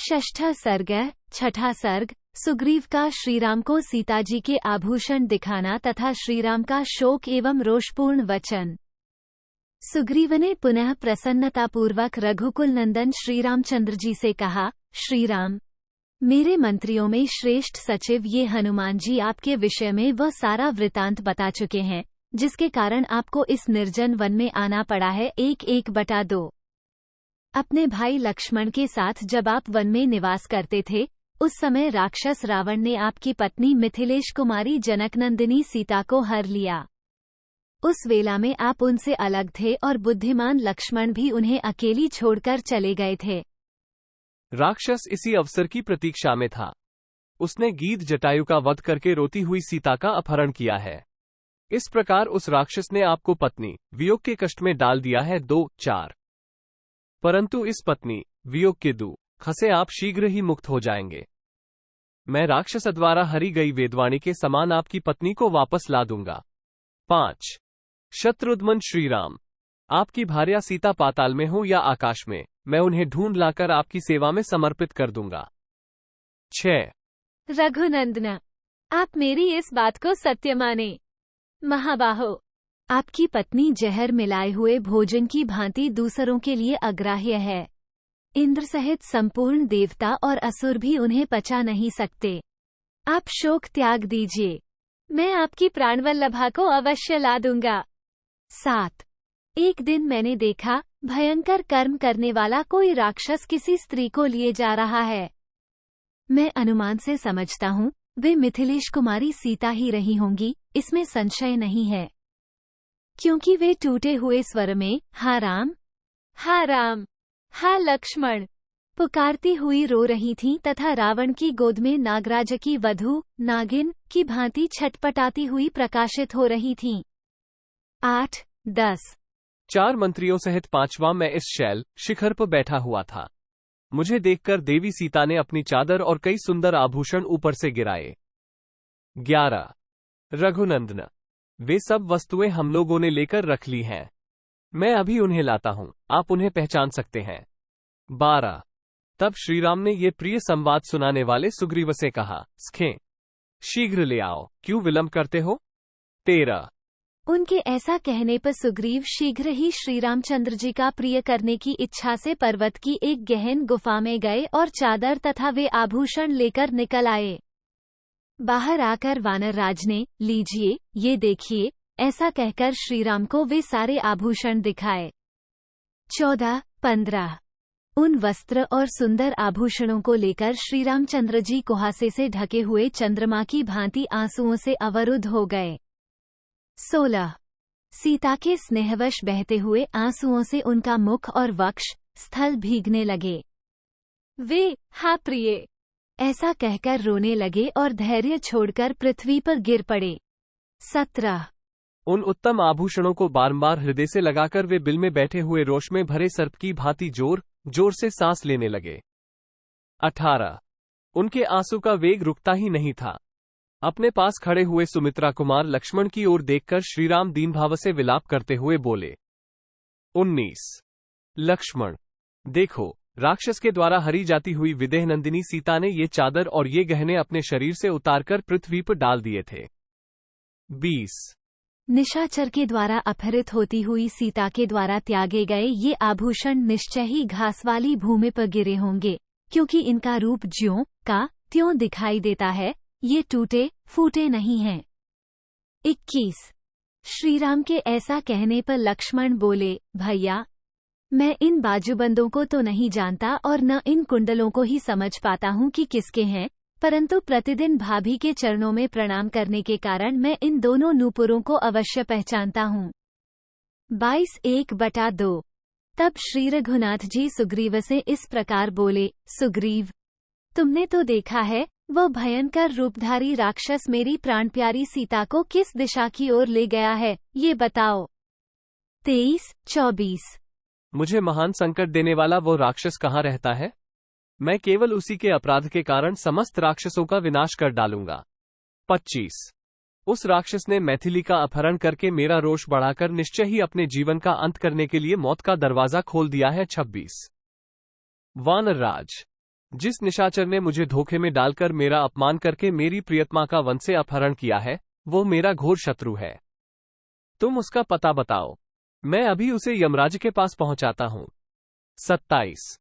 षष्ठा सर्ग, छठा सर्ग। सुग्रीव का श्रीराम को सीताजी के आभूषण दिखाना तथा श्रीराम का शोक एवं रोषपूर्ण वचन। सुग्रीव ने पुनः प्रसन्नतापूर्वक रघुकुल नंदन श्रीरामचंद्र जी से कहा, श्रीराम, मेरे मंत्रियों में श्रेष्ठ सचिव ये हनुमान जी आपके विषय में वह सारा वृतांत बता चुके हैं, जिसके कारण आपको इस निर्जन वन में आना पड़ा है। 1:2। अपने भाई लक्ष्मण के साथ जब आप वन में निवास करते थे, उस समय राक्षस रावण ने आपकी पत्नी मिथिलेश कुमारी जनकनंदिनी सीता को हर लिया। उस वेला में आप उनसे अलग थे और बुद्धिमान लक्ष्मण भी उन्हें अकेली छोड़कर चले गए थे। राक्षस इसी अवसर की प्रतीक्षा में था। उसने गीध जटायु का वध करके रोती हुई सीता का अपहरण किया है। इस प्रकार उस राक्षस ने आपको पत्नी वियोग के कष्ट में डाल दिया है। 2:4। परंतु इस पत्नी वियोग के दुख से आप शीघ्र ही मुक्त हो जाएंगे। मैं राक्षस द्वारा हरी गई वेदवाणी के समान आपकी पत्नी को वापस ला दूंगा। 5। शत्रुघ्न श्रीराम, आपकी भार्या सीता पाताल में हो या आकाश में, मैं उन्हें ढूंढ लाकर आपकी सेवा में समर्पित कर दूंगा। 6। रघुनंदन, आप मेरी इस बात को सत्य माने। महाबाहो, आपकी पत्नी जहर मिलाए हुए भोजन की भांति दूसरों के लिए अग्राह्य है। इंद्र सहित संपूर्ण देवता और असुर भी उन्हें पचा नहीं सकते। आप शोक त्याग दीजिए, मैं आपकी प्राणवल्लभा को अवश्य ला दूंगा। 7। एक दिन मैंने देखा, भयंकर कर्म करने वाला कोई राक्षस किसी स्त्री को लिए जा रहा है। मैं अनुमान से समझता हूँ वे मिथिलेश कुमारी सीता ही रही होंगी, इसमें संशय नहीं है, क्योंकि वे टूटे हुए स्वर में हा राम, हा लक्ष्मण पुकारती हुई रो रही थीं तथा रावण की गोद में नागराज की वधू नागिन की भांति छटपटाती हुई प्रकाशित हो रही थीं। 8:10। 4 मंत्रियों सहित 5वां मैं इस शैल शिखर पर बैठा हुआ था। मुझे देखकर देवी सीता ने अपनी चादर और कई सुंदर आभूषण ऊपर से गिराए। 11। रघुनंदन, वे सब वस्तुएं हम लोगों ने लेकर रख ली हैं। मैं अभी उन्हें लाता हूं, आप उन्हें पहचान सकते हैं। 12। तब श्रीराम ने ये प्रिय संवाद सुनाने वाले सुग्रीव से कहा, सखे, शीघ्र ले आओ, क्यों विलंब करते हो। 13। उनके ऐसा कहने पर सुग्रीव शीघ्र ही श्रीरामचंद्र जी का प्रिय करने की इच्छा से पर्वत की एक गहन गुफा में गए और चादर तथा वे आभूषण लेकर निकल आए। बाहर आकर वानर राज ने, लीजिए, ये देखिए, ऐसा कहकर श्रीराम को वे सारे आभूषण दिखाए। 14:15। उन वस्त्र और सुंदर आभूषणों को लेकर श्रीरामचंद्र जी कुहासे से ढके हुए चंद्रमा की भांति आंसुओं से अवरुद्ध हो गए। 16। सीता के स्नेहवश बहते हुए आंसुओं से उनका मुख और वक्ष स्थल भीगने लगे। वे, हा प्रिय, ऐसा कहकर रोने लगे और धैर्य छोड़कर पृथ्वी पर गिर पड़े। 17। उन उत्तम आभूषणों को बारंबार हृदय से लगाकर वे बिल में बैठे हुए रोष में भरे सर्प की भांति जोर जोर से सांस लेने लगे। 18। उनके आंसू का वेग रुकता ही नहीं था। अपने पास खड़े हुए सुमित्रा कुमार लक्ष्मण की ओर देखकर श्रीराम दीनभाव से विलाप करते हुए बोले। 19। लक्ष्मण, देखो, राक्षस के द्वारा हरी जाती हुई विदेह नंदिनी सीता ने ये चादर और ये गहने अपने शरीर से उतारकर पृथ्वी पर डाल दिए थे। 20। निशाचर के द्वारा अपहरित होती हुई सीता के द्वारा त्यागे गए ये आभूषण निश्चय ही घास वाली भूमि पर गिरे होंगे, क्योंकि इनका रूप ज्यों का त्यों दिखाई देता है, ये टूटे फूटे नहीं हैं। 21। श्रीराम के ऐसा कहने पर लक्ष्मण बोले, भैया, मैं इन बाजूबंदों को तो नहीं जानता और न इन कुंडलों को ही समझ पाता हूँ कि किसके हैं, परंतु प्रतिदिन भाभी के चरणों में प्रणाम करने के कारण मैं इन दोनों नूपुरों को अवश्य पहचानता हूँ। 22:1/2। तब श्री रघुनाथ जी सुग्रीव से इस प्रकार बोले, सुग्रीव, तुमने तो देखा है, वह भयंकर रूपधारी राक्षस मेरी प्राणप्यारी सीता को किस दिशा की ओर ले गया है, ये बताओ। 23:24। मुझे महान संकट देने वाला वो राक्षस कहाँ रहता है? मैं केवल उसी के अपराध के कारण समस्त राक्षसों का विनाश कर डालूंगा। 25। उस राक्षस ने मैथिली का अपहरण करके मेरा रोष बढ़ाकर निश्चय ही अपने जीवन का अंत करने के लिए मौत का दरवाजा खोल दिया है। 26। वानर राज, जिस निशाचर ने मुझे धोखे में डालकर मेरा अपमान करके मेरी प्रियतमा का वन से अपहरण किया है, वो मेरा घोर शत्रु है। तुम उसका पता बताओ, मैं अभी उसे यमराज के पास पहुंचाता हूं। 27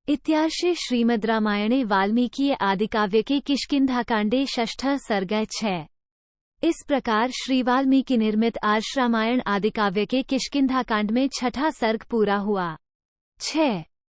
इत्यार्षे श्रीमद् रामायणे वाल्मीकि आदिकाव्य के किष्किंधाकांडे षष्ठः सर्गः 6। इस प्रकार श्री वाल्मीकि निर्मित आर्ष रामायण आदिकाव्य के किष्किंधाकांड में छठा सर्ग पूरा हुआ। 6।